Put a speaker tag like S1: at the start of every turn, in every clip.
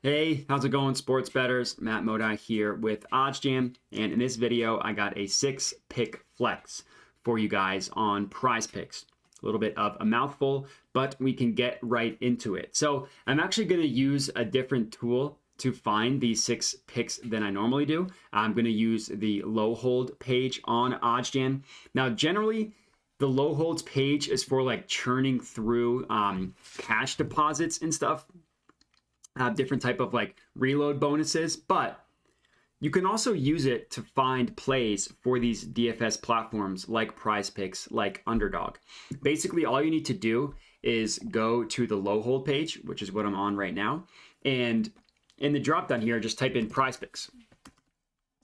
S1: Hey, how's it going, sports bettors? Matt Modi here with OddsJam, and in this video, I got a 6-pick flex for you guys on PrizePicks. A little bit of a mouthful, but we can get right into it. So I'm actually going to use a different tool to find these 6 picks than I normally do. I'm going to use the low hold page on OddsJam. Now, generally, the low holds page is for like churning through cash deposits and stuff. Different type of like reload bonuses, but you can also use it to find plays for these DFS platforms like PrizePicks, like Underdog. Basically, all you need to do is go to the low hold page, which is what I'm on right now, and in the drop down here, just type in PrizePicks,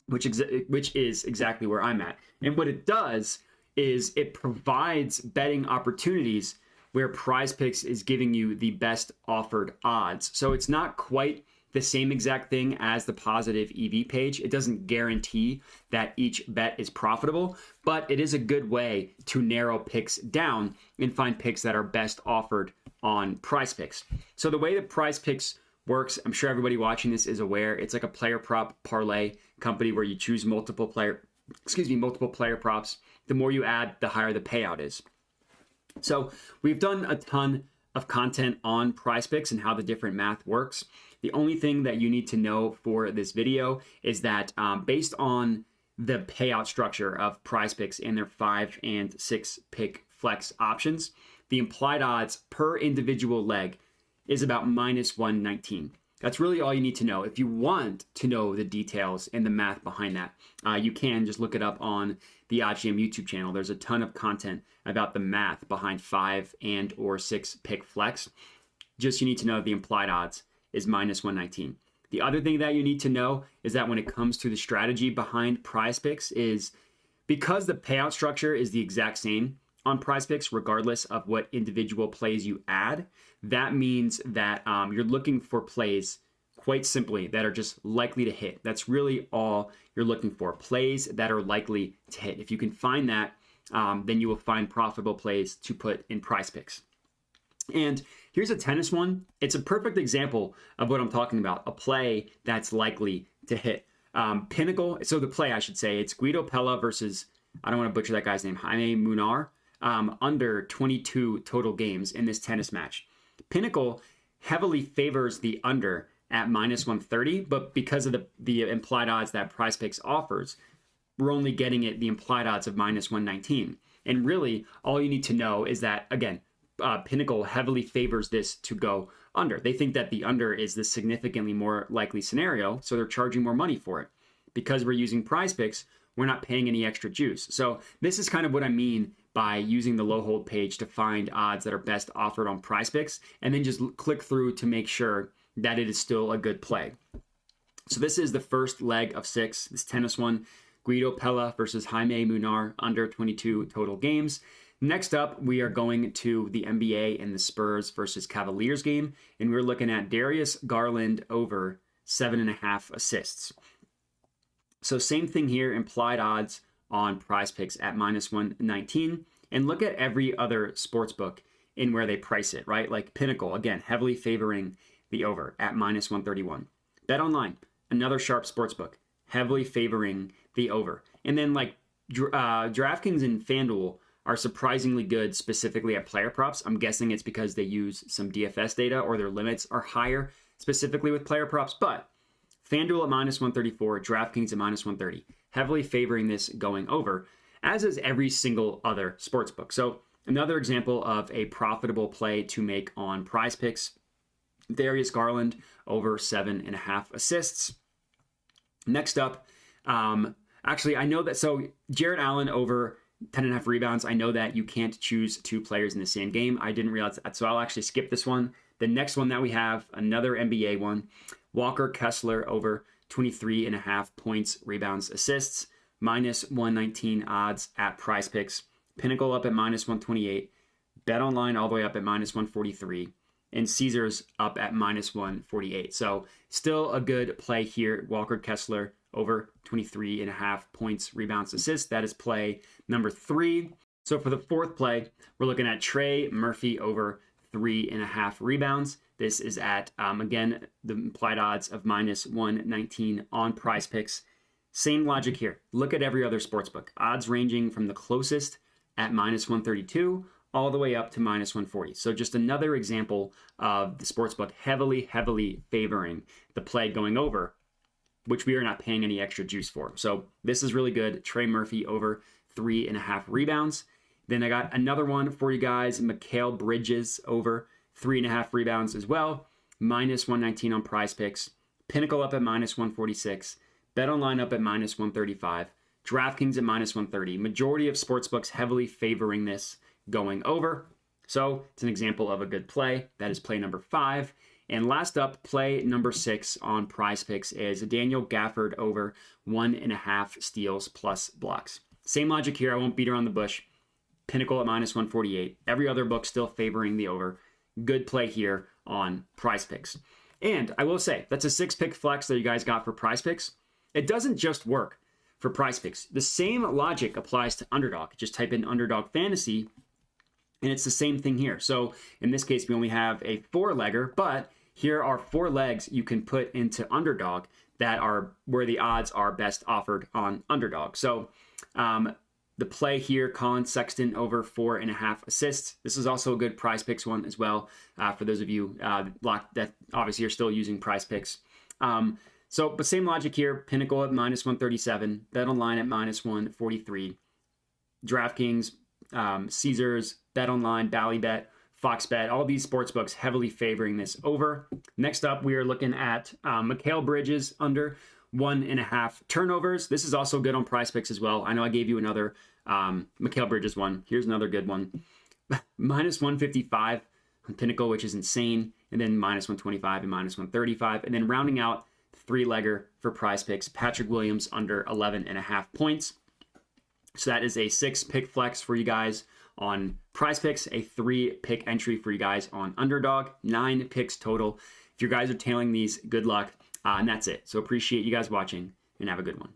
S1: which is exactly where I'm at. And what it does is it provides betting opportunities where PrizePicks is giving you the best offered odds. So it's not quite the same exact thing as the positive EV page. It doesn't guarantee that each bet is profitable, but it is a good way to narrow picks down and find picks that are best offered on PrizePicks. So the way that PrizePicks works, I'm sure everybody watching this is aware, it's like a player prop parlay company where you choose multiple player props. The more you add, the higher the payout is. So we've done a ton of content on PrizePicks and how the different math works. The only thing that you need to know for this video is that based on the payout structure of PrizePicks and their 5 and 6 pick flex options, the implied odds per individual leg is about minus 119. That's really all you need to know. If you want to know the details and the math behind that, you can just look it up on the OddsJam YouTube channel. There's a ton of content about the math behind 5 and or 6 pick flex. Just you need to know the implied odds is minus 119. The other thing that you need to know is that when it comes to the strategy behind PrizePicks is because the payout structure is the exact same on PrizePicks, regardless of what individual plays you add, that means that you're looking for plays, quite simply, that are just likely to hit. That's really all you're looking for, plays that are likely to hit. If you can find that, then you will find profitable plays to put in PrizePicks. And here's a tennis one. It's a perfect example of what I'm talking about, a play that's likely to hit. Pinnacle, so the play, I should say, it's Guido Pella versus, I don't want to butcher that guy's name, Jaime Munar, under 22 total games in this tennis match. Pinnacle heavily favors the under at minus 130, but because of the implied odds that PrizePicks offers, we're only getting it the implied odds of minus 119. And really, all you need to know is that, again, Pinnacle heavily favors this to go under. They think that the under is the significantly more likely scenario, so they're charging more money for it. Because we're using PrizePicks, we're not paying any extra juice. So this is kind of what I mean by using the low hold page to find odds that are best offered on PrizePicks, and then just click through to make sure that it is still a good play. So this is the first leg of 6, this tennis one, Guido Pella versus Jaime Munar, under 22 total games. Next up, we are going to the NBA and the Spurs versus Cavaliers game, and we're looking at Darius Garland over 7.5 assists. So same thing here, implied odds on PrizePicks at minus 119. And look at every other sportsbook in where they price it, right? Like Pinnacle, again, heavily favoring the over at minus 131. BetOnline, another sharp sportsbook, heavily favoring the over. And then like DraftKings and FanDuel are surprisingly good specifically at player props. I'm guessing it's because they use some DFS data or their limits are higher specifically with player props, but FanDuel at minus 134, DraftKings at minus 130, heavily favoring this going over, as is every single other sportsbook. So another example of a profitable play to make on PrizePicks, Darius Garland over 7.5 assists. Next up, actually, I know that, so Jarrett Allen over 10.5 rebounds. I know that you can't choose 2 players in the same game. I didn't realize that, so I'll actually skip this one. The next one that we have, another NBA one, Walker Kessler over 23.5 points, rebounds, assists, minus 119 odds at PrizePicks. Pinnacle up at minus 128. BetOnline all the way up at minus 143. And Caesars up at minus 148. So still a good play here. Walker Kessler over 23.5 points, rebounds, assists. That is play number 3. So for the fourth play, we're looking at Trey Murphy over 3.5 rebounds. This is at, again, the implied odds of minus 119 on PrizePicks. Same logic here. Look at every other sportsbook. Odds ranging from the closest at minus 132 all the way up to minus 140. So just another example of the sportsbook heavily favoring the play going over, which we are not paying any extra juice for. So this is really good. Trey Murphy over 3.5 rebounds. Then I got another one for you guys. Mikal Bridges over 3.5 rebounds as well. Minus 119 on PrizePicks. Pinnacle up at minus 146. BetOnline up at minus 135. DraftKings at minus 130. Majority of sportsbooks heavily favoring this going over. So it's an example of a good play. That is play number 5. And last up, play number 6 on PrizePicks is Daniel Gafford over 1.5 steals plus blocks. Same logic here. I won't beat around the bush. Pinnacle at minus 148. Every other book still favoring the over. Good play here on PrizePicks. And I will say, that's a 6-pick flex that you guys got for PrizePicks. It doesn't just work for PrizePicks. The same logic applies to Underdog. Just type in Underdog Fantasy, and it's the same thing here. So in this case, we only have a 4-legger, but here are 4 legs you can put into Underdog that are where the odds are best offered on Underdog. So the play here, Colin Sexton over 4.5 assists. This is also a good PrizePicks one as well for those of you that obviously are still using PrizePicks. But same logic here. Pinnacle at minus 137. BetOnline at minus 143. DraftKings, Caesars, BetOnline, Ballybet, FoxBet, all these sportsbooks heavily favoring this over. Next up, we are looking at Mikal Bridges under 1.5 turnovers. This is also good on PrizePicks as well. I know I gave you another Mikal Bridges one. Here's another good one. Minus 155 on Pinnacle, which is insane. And then minus 125 and minus 135. And then rounding out the 3-legger for PrizePicks, Patrick Williams under 11.5 points. So that is a 6-pick flex for you guys on PrizePicks, a 3-pick entry for you guys on Underdog, 9 picks total. If you guys are tailing these, good luck. And that's it. So appreciate you guys watching and have a good one.